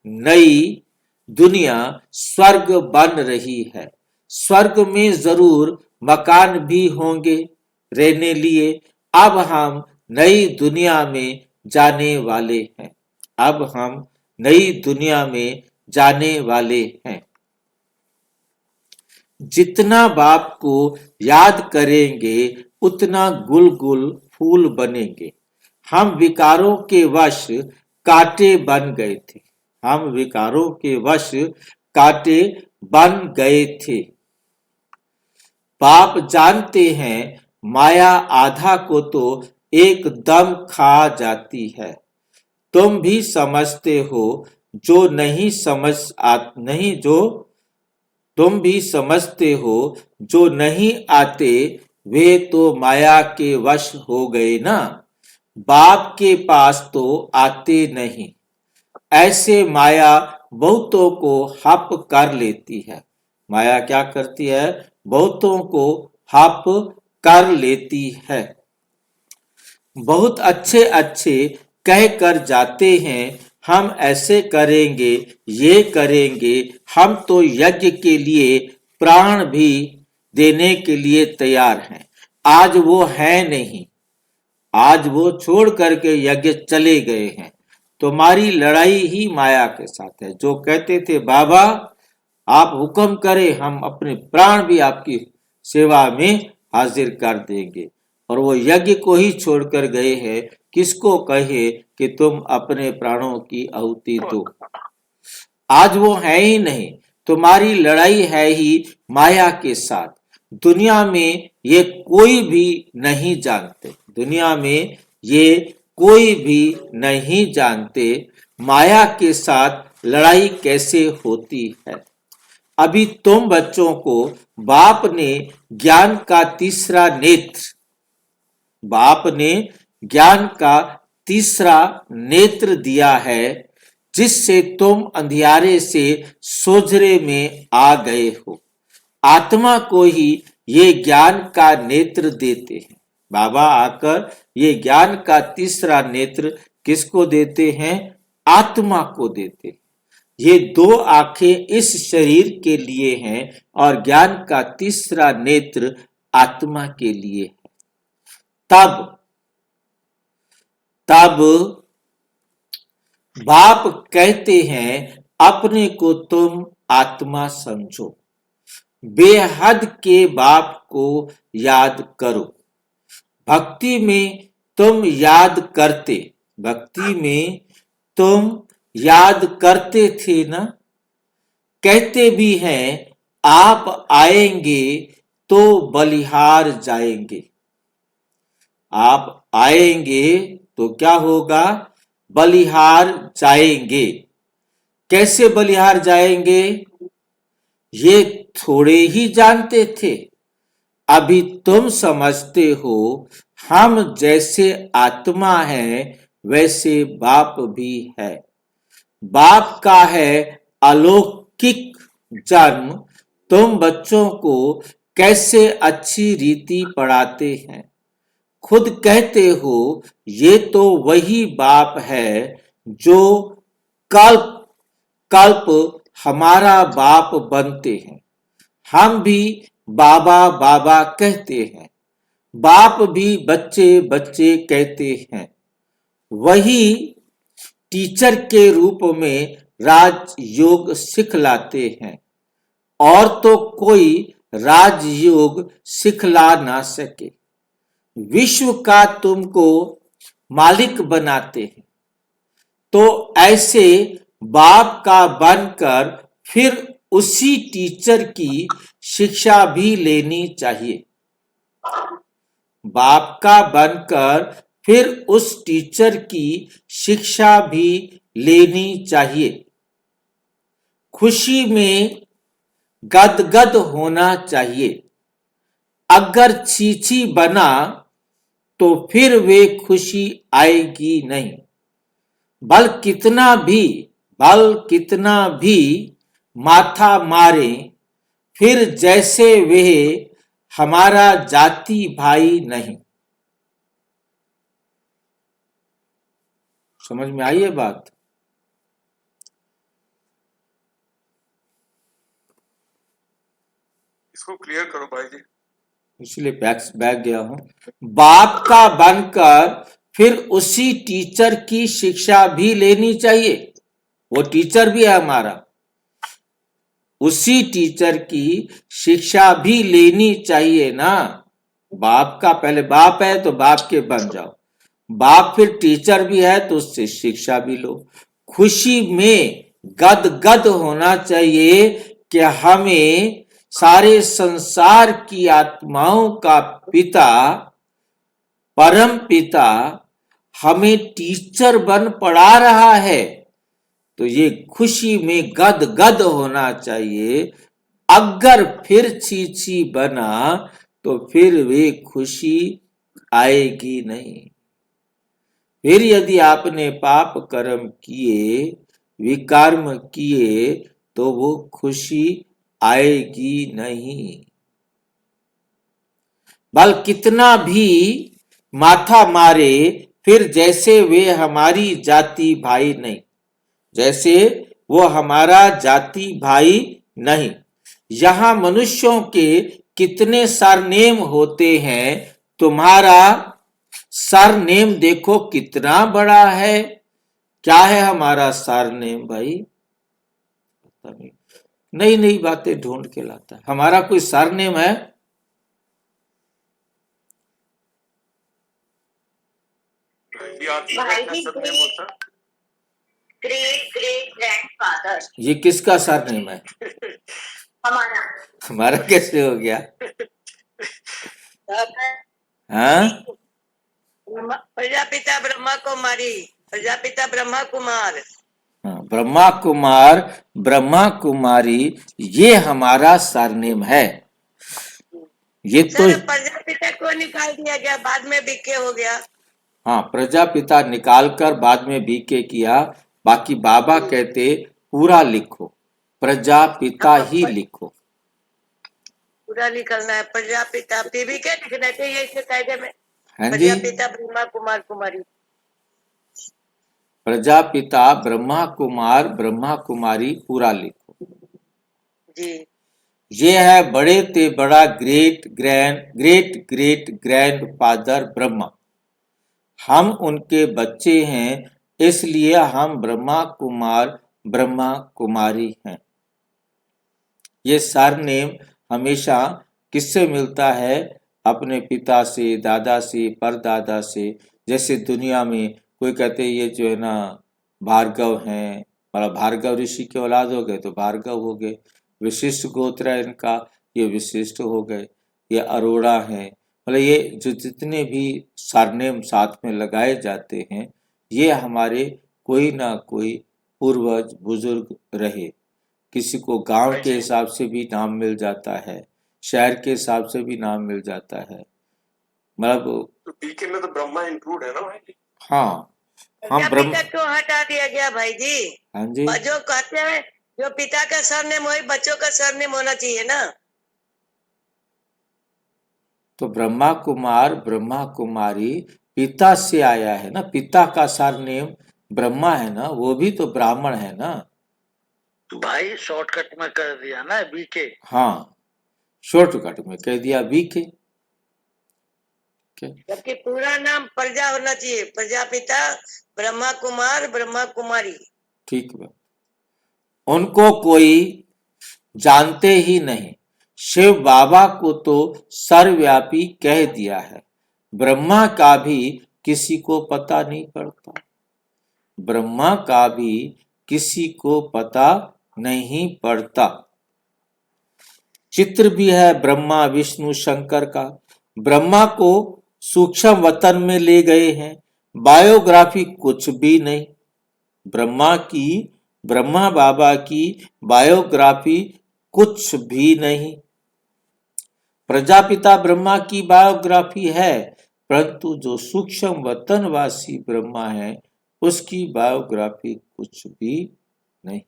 नई दुनिया स्वर्ग बन रही है। स्वर्ग में जरूर मकान भी होंगे रहने लिए। अब हम नई दुनिया में जाने वाले हैं। अब हम नई दुनिया में जाने वाले हैं। जितना बाप को याद करेंगे उतना गुल फूल बनेंगे। हम विकारों के वश कांटे बन गए थे। हम विकारों के वश कांटे बन गए थे। बाप जानते हैं माया आधा को तो एकदम खा जाती है। तुम भी समझते हो, जो नहीं समझ नहीं जो तुम भी समझते हो, जो नहीं आते वे तो माया के वश हो गए ना। बाप के पास तो आते नहीं। ऐसे माया बहुतों को हप कर लेती है। माया क्या करती है? बहुतों को हप कर लेती है। बहुत अच्छे अच्छे कह कर जाते हैं, हम ऐसे करेंगे, ये करेंगे। हम तो यज्ञ के लिए प्राण भी देने के लिए तैयार हैं। आज वो है नहीं, आज वो छोड़ करके यज्ञ चले गए हैं। तुम्हारी लड़ाई ही माया के साथ है। जो कहते थे बाबा आप हुक्म करें, हम अपने प्राण भी आपकी सेवा में हाजिर कर देंगे, और वो यज्ञ को ही छोड़कर गए हैं। किसको कहे कि तुम अपने प्राणों की आहुति दो? आज वो है ही नहीं। तुम्हारी लड़ाई है ही माया के साथ। दुनिया में ये कोई भी नहीं जानते, दुनिया में ये कोई भी नहीं जानते माया के साथ लड़ाई कैसे होती है। अभी तुम बच्चों को बाप ने ज्ञान का तीसरा नेत्र, बाप ने ज्ञान का तीसरा नेत्र दिया है, जिससे तुम अंधियारे से सोझरे में आ गए हो। आत्मा को ही ये ज्ञान का नेत्र देते हैं। बाबा आकर ये ज्ञान का तीसरा नेत्र किसको देते हैं? आत्मा को देते हैं। ये दो आंखें इस शरीर के लिए हैं और ज्ञान का तीसरा नेत्र आत्मा के लिए है। तब बाप कहते हैं अपने को तुम आत्मा समझो, बेहद के बाप को याद करो। भक्ति में तुम याद करते थे ना? कहते भी हैं आप आएंगे तो बलिहार जाएंगे। आप आएंगे तो क्या होगा? बलिहार जाएंगे। कैसे बलिहार जाएंगे? ये थोड़े ही जानते थे। अभी तुम समझते हो हम जैसे आत्मा हैं वैसे बाप भी है। बाप का है अलौकिक जन्म। तुम बच्चों को कैसे अच्छी रीति पढ़ाते हैं। खुद कहते हो ये तो वही बाप है जो कल्प हमारा बाप बनते हैं। हम भी बाबा बाबा कहते हैं। बाप भी बच्चे बच्चे कहते हैं। वही टीचर के रूप में राजयोग सिखलाते हैं और तो कोई राजयोग सिखला ना सके। विश्व का तुमको मालिक बनाते हैं, तो ऐसे बाप का बनकर फिर उसी टीचर की शिक्षा भी लेनी चाहिए। बाप का बनकर फिर उस टीचर की शिक्षा भी लेनी चाहिए। खुशी में गदगद होना चाहिए। अगर छीछी बना तो फिर वे खुशी आएगी नहीं। बल कितना भी माथा मारे फिर जैसे वे हमारा जाति भाई नहीं। समझ में आई ये बात? इसको क्लियर करो भाई जी। इसलिए बैक गया हूं। बाप का बनकर फिर उसी टीचर की शिक्षा भी लेनी चाहिए। वो टीचर भी है हमारा। उसी टीचर की शिक्षा भी लेनी चाहिए ना। बाप का पहले बाप है तो बाप के बन जाओ। बाप फिर टीचर भी है तो उससे शिक्षा भी लो। खुशी में गदगद होना चाहिए कि हमें सारे संसार की आत्माओं का पिता, परम पिता हमें टीचर बन पढ़ा रहा है, तो ये खुशी में गदगद होना चाहिए। अगर फिर छी बना तो फिर वे खुशी आएगी नहीं। फिर यदि आपने पाप कर्म किए, विकर्म किए, तो वो खुशी आएगी नहीं। बल कितना भी माथा मारे फिर जैसे वे हमारी जाति भाई नहीं, जैसे वो हमारा जाति भाई नहीं। यहां मनुष्यों के कितने सरनेम होते हैं। तुम्हारा सरनेम देखो कितना बड़ा है। क्या है हमारा सरनेम भाई? नई नई बातें ढूंढ के लाता है। हमारा कोई सरनेम है? Great grandfather. ये किसका सरनेम है? हमारा। हमारा कैसे हो गया? हाँ? प्रजापिता ब्रह्मा कुमारी, प्रजापिता ब्रह्मा कुमार। ब्रह्मा कुमार, ब्रह्मा कुमारी, ये हमारा सरनेम है। ये तो प्रजापिता को निकाल दिया गया, बाद में बीके हो गया। हाँ, प्रजापिता निकालकर बाद में बीके किया, बाकी बाबा कहते पूरा लिखो, प्रजापिता ही लिखो। पूरा निकलना है। प्रजापिता भी क्या लिखना चाहिए इसके कायदे में? हाँ जी, प्रजापिता ब्रह्मा कुमार कुमारी। प्रजापिता ब्रह्मा कुमारी पूरा लिखो। जी ये है बड़े ते बड़ा great great grand father Brahma. हम उनके बच्चे हैं, इसलिए हम ब्रह्मा कुमारी हैं। ये सरनेम हमेशा किससे मिलता है? अपने पिता से, दादा से, परदादा से। जैसे दुनिया में कोई कहते ये जो है ना भार्गव हैं, मतलब भार्गव ऋषि के औलाद हो गए तो भार्गव हो गए। विशिष्ट गोत्र है इनका, ये विशिष्ट हो गए। ये अरोड़ा हैं, मतलब ये जो जितने भी सरनेम साथ में लगाए जाते हैं, ये हमारे कोई ना कोई पूर्वज बुजुर्ग रहे। किसी को गांव के हिसाब से भी नाम मिल जाता है, शहर के हिसाब से भी नाम मिल जाता है। मतलब तो बीके में तो ब्रह्मा इंक्लूड है ना भाई जी? हाँ, हम ब्रह्म, प्रजापिता क्यों हटा दिया गया भाई जी? हाँ जी, जो कहते हैं जो पिता का सरनेम वही बच्चों का सरनेम होना चाहिए ना। तो ब्रह्मा कुमारी पिता से आया है ना, पिता का सरनेम ब्रह्मा है ना, वो भी तो ब्राह्मण है ना। भाई शॉर्टकट में कर दिया ना बीके। हाँ, शॉर्टकट में कह दिया बीके। जबकि पूरा नाम प्रजा होना चाहिए, प्रजापिता ब्रह्मा कुमार ब्रह्मा कुमारी। ठीक है, उनको कोई जानते ही नहीं। शिव बाबा को तो सर्वव्यापी कह दिया है, ब्रह्मा का भी किसी को पता नहीं पड़ता। ब्रह्मा का भी किसी को पता नहीं पड़ता। चित्र भी है ब्रह्मा विष्णु शंकर का। ब्रह्मा को सूक्ष्म वतन में ले गए हैं, बायोग्राफी कुछ भी नहीं। ब्रह्मा बाबा की बायोग्राफी कुछ भी नहीं। प्रजापिता ब्रह्मा की बायोग्राफी है, परंतु जो सूक्ष्म वतनवासी ब्रह्मा है उसकी बायोग्राफी कुछ भी नहीं।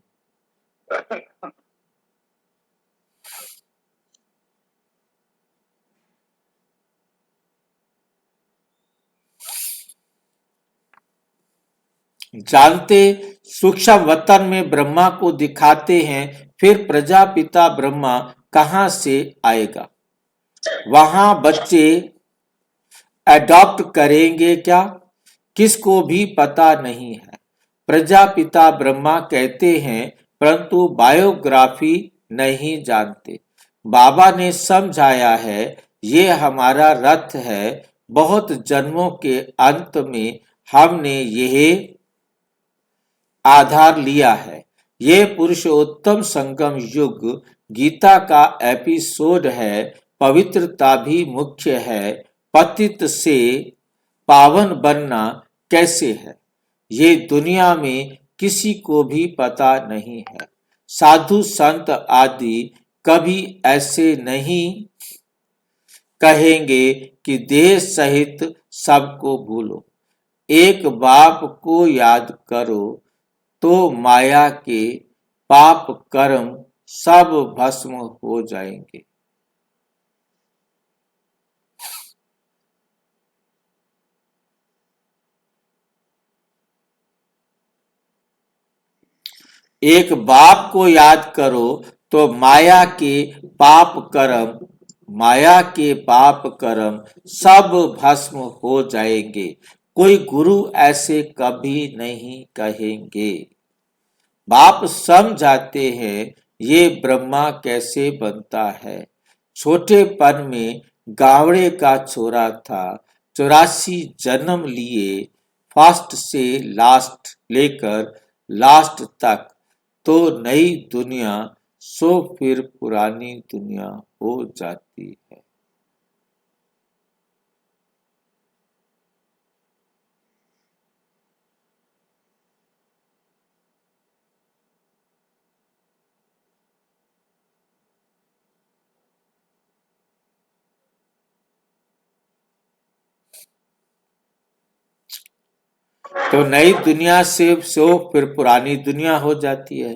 जानते सूक्ष्म वतन में ब्रह्मा को दिखाते हैं, फिर प्रजापिता ब्रह्मा कहां से आएगा? वहां बच्चे अडॉप्ट करेंगे क्या? किसको भी पता नहीं है। प्रजापिता ब्रह्मा कहते हैं, परंतु बायोग्राफी नहीं जानते। बाबा ने समझाया है, ये हमारा रथ है, बहुत जन्मों के अंत में हमने यह आधार लिया है। ये पुरुषोत्तम संगम युग गीता का एपिसोड है। पवित्रता भी मुख्य है, पतित से पावन बनना कैसे है, ये दुनिया में किसी को भी पता नहीं है। साधु संत आदि कभी ऐसे नहीं कहेंगे कि देह सहित सबको भूलो। एक बाप को याद करो तो माया के पाप कर्म सब भस्म हो जाएंगे। एक बाप को याद करो तो माया के पाप कर्म सब भस्म हो जाएंगे। कोई गुरु ऐसे कभी नहीं कहेंगे। बाप समझाते हैं, ये ब्रह्मा कैसे बनता है। छोटेपन में गावड़े का छोरा था, 84 जन्म लिए, फर्स्ट से लास्ट लेकर लास्ट तक। तो नई दुनिया सो फिर पुरानी दुनिया हो जाती है। तो नई दुनिया से फिर पुरानी दुनिया हो जाती है।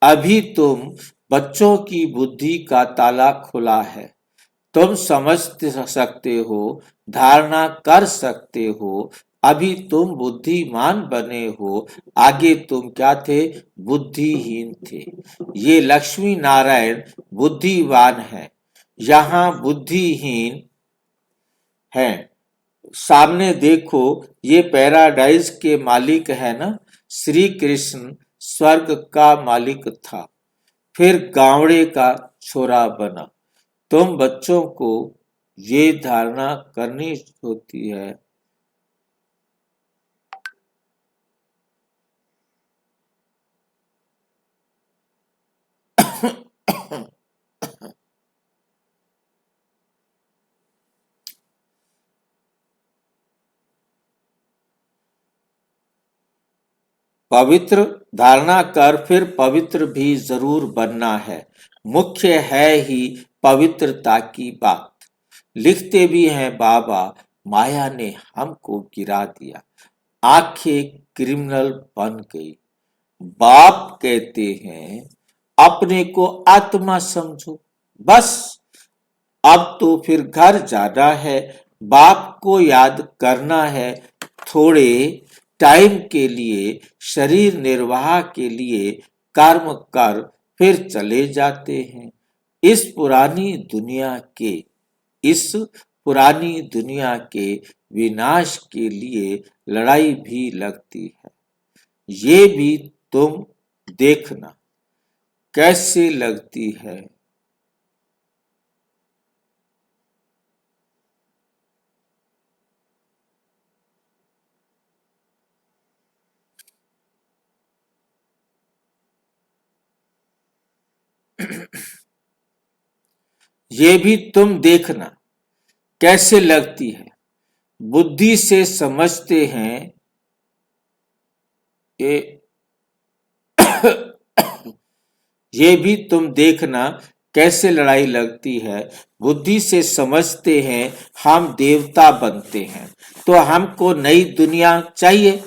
अभी तुम बच्चों की बुद्धि का ताला खुला है, तुम समझ सकते हो, धारणा कर सकते हो। अभी तुम बुद्धिमान बने हो, आगे तुम क्या थे? बुद्धिहीन थे। ये लक्ष्मी नारायण बुद्धिमान है, यहाँ बुद्धिहीन है। सामने देखो, ये पैराडाइज के मालिक है ना। श्री कृष्ण स्वर्ग का मालिक था, फिर गावड़े का छोरा बना। तुम बच्चों को ये धारणा करनी होती है। पवित्र धारणा कर, फिर पवित्र भी जरूर बनना है। मुख्य है ही पवित्रता की बात। लिखते भी हैं बाबा, माया ने हमको गिरा दिया, आंखें क्रिमिनल बन गई। बाप कहते हैं, अपने को आत्मा समझो। बस अब तो फिर घर जाना है, बाप को याद करना है। थोड़े टाइम के लिए शरीर निर्वाह के लिए कर्म कर फिर चले जाते हैं। इस पुरानी दुनिया के इस पुरानी दुनिया के विनाश के लिए लड़ाई भी लगती है। ये भी तुम देखना कैसे लगती है। ये भी तुम देखना कैसे लगती है। बुद्धि से समझते हैं ये ये भी तुम देखना कैसे लड़ाई लगती है। बुद्धि से समझते हैं हम देवता बनते हैं, तो हमको नई दुनिया चाहिए।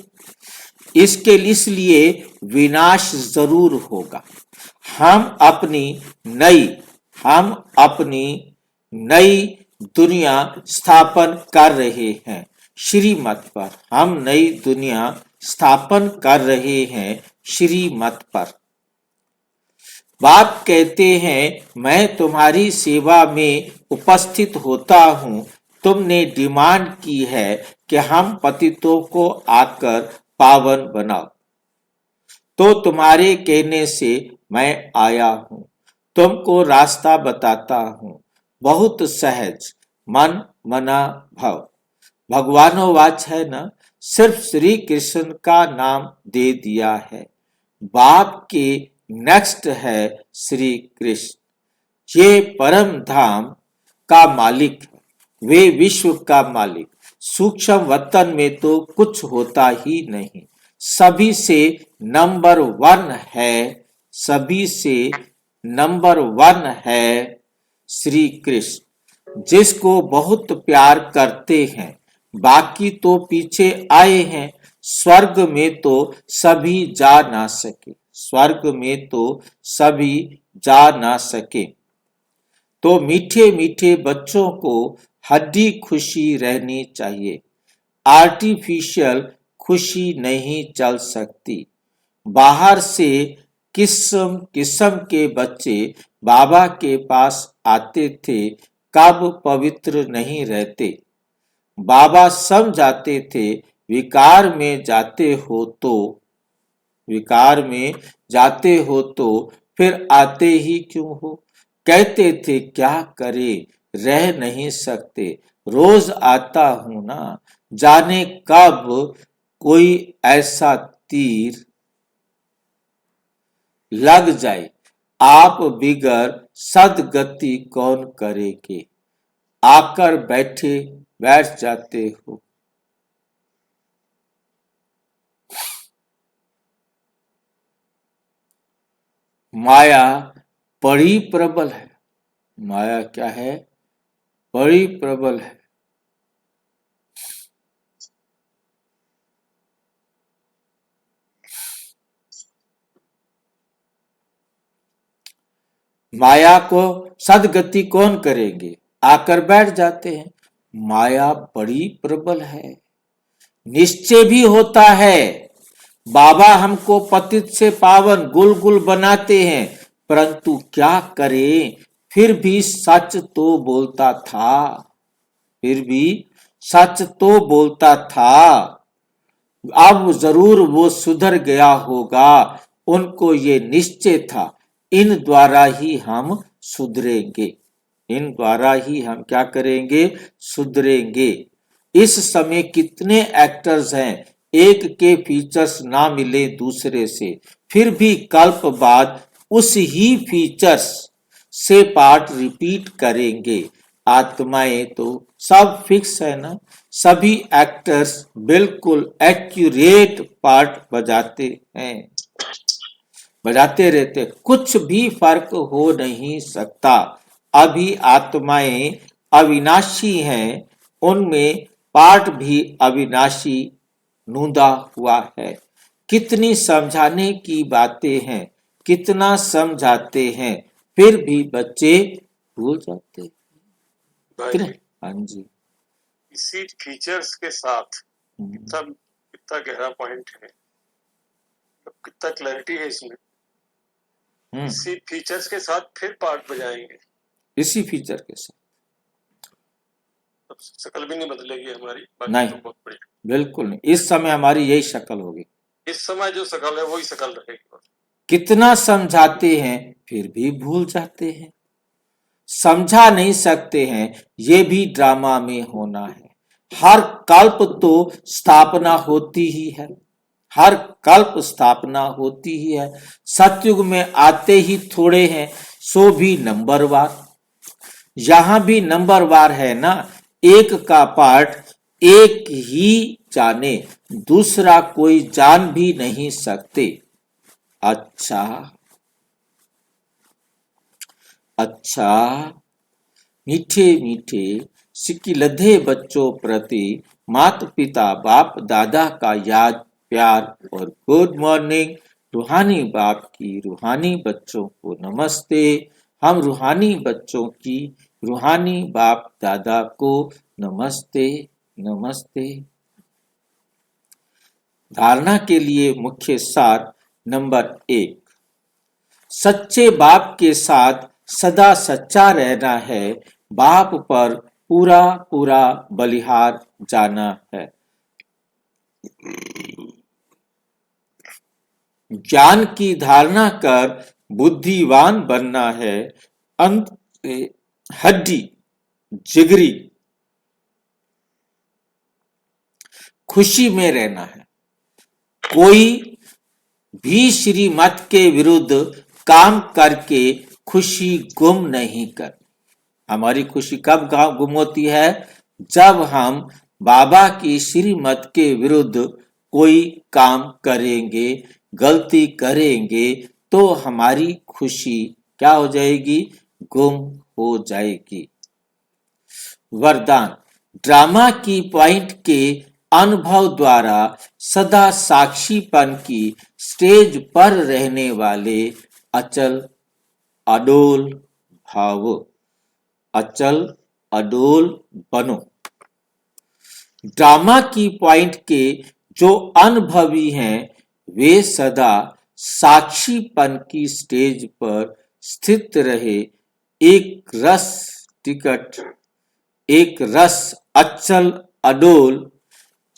इसलिए विनाश जरूर होगा। हम अपनी नई हम अपनी नई दुनिया स्थापन कर रहे हैं। श्रीमत पर हम नई दुनिया स्थापन कर रहे हैं। श्रीमत पर बाप कहते हैं, मैं तुम्हारी सेवा में उपस्थित होता हूं। तुमने डिमांड की है कि हम पतितों को आकर पावन बनाओ, तो तुम्हारे कहने से मैं आया हूं। तुमको रास्ता बताता हूं, बहुत सहज, मन मना भव। भगवानोवाच है ना, सिर्फ श्री कृष्ण का नाम दे दिया है। बाप के नेक्स्ट है श्री कृष्ण। ये परम धाम का मालिक है, वे विश्व का मालिक। सूक्ष्म वतन में तो कुछ होता ही नहीं। सभी से नंबर वन है, सभी से नंबर वन है श्री कृष्ण, जिसको बहुत प्यार करते हैं। बाकी तो पीछे आए हैं। स्वर्ग में तो सभी जा ना सके, स्वर्ग में तो सभी जा ना सके। तो मीठे मीठे बच्चों को हड्डी खुशी रहनी चाहिए। आर्टिफिशियल खुशी नहीं चल सकती। बाहर से किस्म किस्म के बच्चे बाबा के पास आते थे, कब पवित्र नहीं रहते। बाबा समझाते थे, विकार में जाते हो तो विकार में जाते हो तो फिर आते ही क्यों हो। कहते थे क्या करे, रह नहीं सकते, रोज आता हूं ना, जाने कब कोई ऐसा तीर लग जाए। आप बिगर सदगति कौन करेगे, आकर बैठ जाते हो। माया बड़ी प्रबल है। माया क्या है? बड़ी प्रबल है। माया को सदगति कौन करेंगे, आकर बैठ जाते हैं। माया बड़ी प्रबल है, निश्चय भी होता है। बाबा हमको पतित से पावन गुल बनाते हैं, परंतु क्या करें, फिर भी सच तो बोलता था, फिर भी सच तो बोलता था। अब जरूर वो सुधर गया होगा, उनको ये निश्चय था, इन द्वारा ही हम सुधरेंगे, इन द्वारा ही हम क्या करेंगे, सुधरेंगे। इस समय कितने एक्टर्स हैं, एक के फीचर्स ना मिले दूसरे से, फिर भी कल्प बाद उस ही फीचर्स से पार्ट रिपीट करेंगे। आत्माएं तो सब फिक्स है ना, सभी एक्टर्स बिल्कुल एक्यूरेट पार्ट बजाते हैं, बजाते रहते, कुछ भी फर्क हो नहीं सकता। अभी आत्माएं अविनाशी हैं, उनमें पार्ट भी अविनाशी नूंदा हुआ है। कितनी समझाने की बातें हैं, कितना समझाते हैं, फिर भी बच्चे भूल जाते हैं। भाई हाँ जी। इसी फीचर्स के साथ कितना गहरा पॉइंट है, कितना क्लैरिटी है इसमें। इसी फीचर्स के साथ फिर पार्ट बजाएंगे, इसी फीचर के साथ, तब शक्ल भी नहीं बदलेगी हमारी, नहीं, तो बहुत बढ़िया। बिल्कुल नहीं, इस समय हमारी यही शक्ल होगी। इस समय जो शक्ल है वही शक्ल रहेगी। कितना समझाते हैं फिर भी भूल जाते हैं, समझा नहीं सकते हैं, ये भी ड्रामा में होना है। हर कल्प तो स्थापना होती ही है, हर कल्प स्थापना होती ही है। सतयुग में आते ही थोड़े हैं, सो भी नंबरवार, यहां भी नंबरवार है ना। एक का पार्ट एक ही जाने, दूसरा कोई जान भी नहीं सकते। अच्छा अच्छा, मीठे मीठे सिकिलधे बच्चों प्रति माता पिता बाप दादा का याद प्यार और गुड मॉर्निंग। रूहानी बाप की रूहानी बच्चों को नमस्ते। हम रूहानी बच्चों की रूहानी बाप दादा को नमस्ते नमस्ते। धारणा के लिए मुख्य सार नंबर 1, सच्चे बाप के साथ सदा सच्चा रहना है, बाप पर पूरा पूरा बलिहार जाना है। ज्ञान की धारणा कर बुद्धिवान बनना है, अंत से हड्डी जिगरी खुशी में रहना है। कोई भी श्रीमत के विरुद्ध काम करके खुशी गुम नहीं कर। हमारी खुशी कब गुम होती है, जब हम बाबा की श्रीमत के विरुद्ध कोई काम करेंगे, गलती करेंगे, तो हमारी खुशी क्या हो जाएगी, गुम हो जाएगी। वरदान, ड्रामा की पॉइंट के अनुभव द्वारा सदा साक्षीपन की स्टेज पर रहने वाले अचल अडोल भाव, अचल अडोल बनो। ड्रामा की पॉइंट के जो अनुभवी हैं, वे सदा साक्षीपन की स्टेज पर स्थित रहे, एक रस टिकट, एक रस अचल अडोल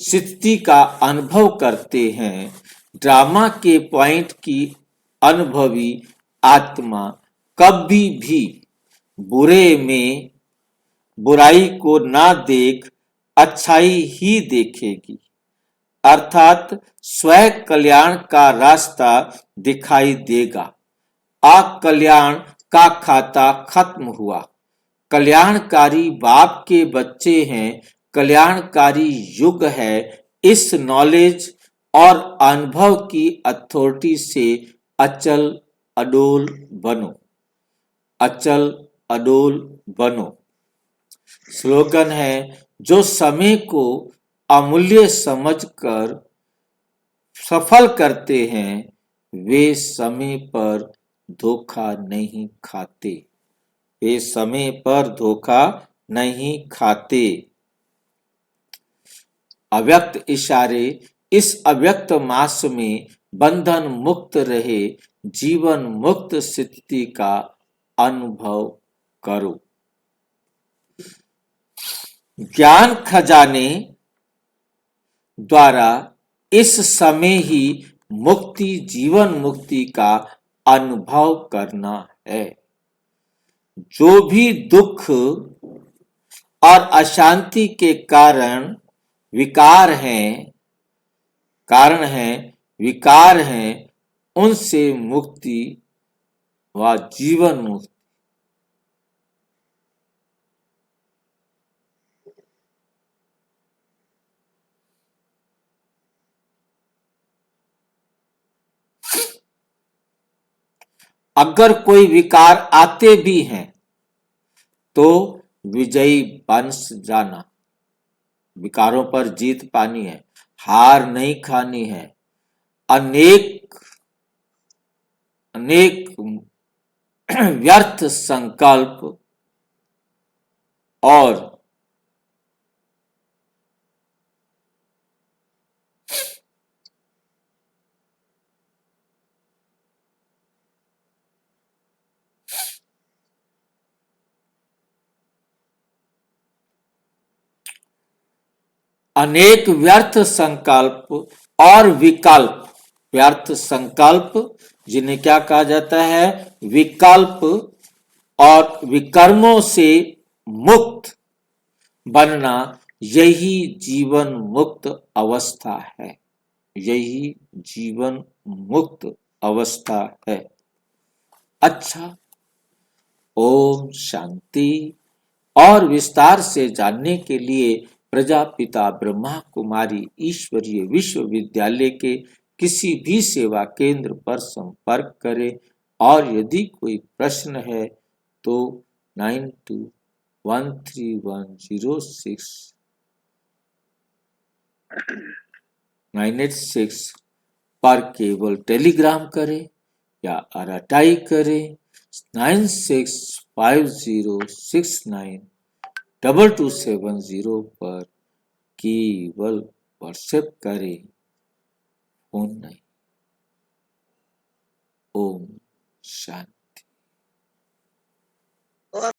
स्थिति का अनुभव करते हैं। ड्रामा के पॉइंट की अनुभवी आत्मा कभी भी बुरे में बुराई को ना देख अच्छाई ही देखेगी, अर्थात स्व कल्याण का रास्ता दिखाई देगा। अकल्याण का खाता खत्म हुआ। कल्याणकारी बाप के बच्चे हैं, कल्याणकारी युग है। इस नॉलेज और अनुभव की अथॉरिटी से अचल अडोल बनो, अचल अडोल बनो। स्लोगन है, जो समय को अमूल्य समझकर सफल करते हैं, वे समय पर धोखा नहीं खाते, वे समय पर धोखा नहीं खाते। अव्यक्त इशारे, इस अव्यक्त मास में बंधन मुक्त रहे, जीवन मुक्त स्थिति का अनुभव करो। ज्ञान खजाने द्वारा इस समय ही मुक्ति, जीवन मुक्ति का अनुभव करना है। जो भी दुख और अशांति के कारण विकार हैं, उनसे मुक्ति व जीवन मुक्ति। अगर कोई विकार आते भी हैं तो विजयी बन जाना, विकारों पर जीत पानी है, हार नहीं खानी है। अनेक व्यर्थ संकल्प और अनेक व्यर्थ संकल्प और विकल्प, व्यर्थ संकल्प जिन्हें क्या कहा जाता है, विकल्प, और विकर्मों से मुक्त बनना, यही जीवन मुक्त अवस्था है, यही जीवन मुक्त अवस्था है। अच्छा, ओम शांति। और विस्तार से जानने के लिए प्रजापिता ब्रह्मा कुमारी ईश्वरीय विश्वविद्यालय के किसी भी सेवा केंद्र पर संपर्क करें, और यदि कोई प्रश्न है तो 921316 पर केवल टेलीग्राम करें या अराटाई करें। 9650692270 पर केवल व्हाट्सएप करें, फोन नहीं। ओम शांति।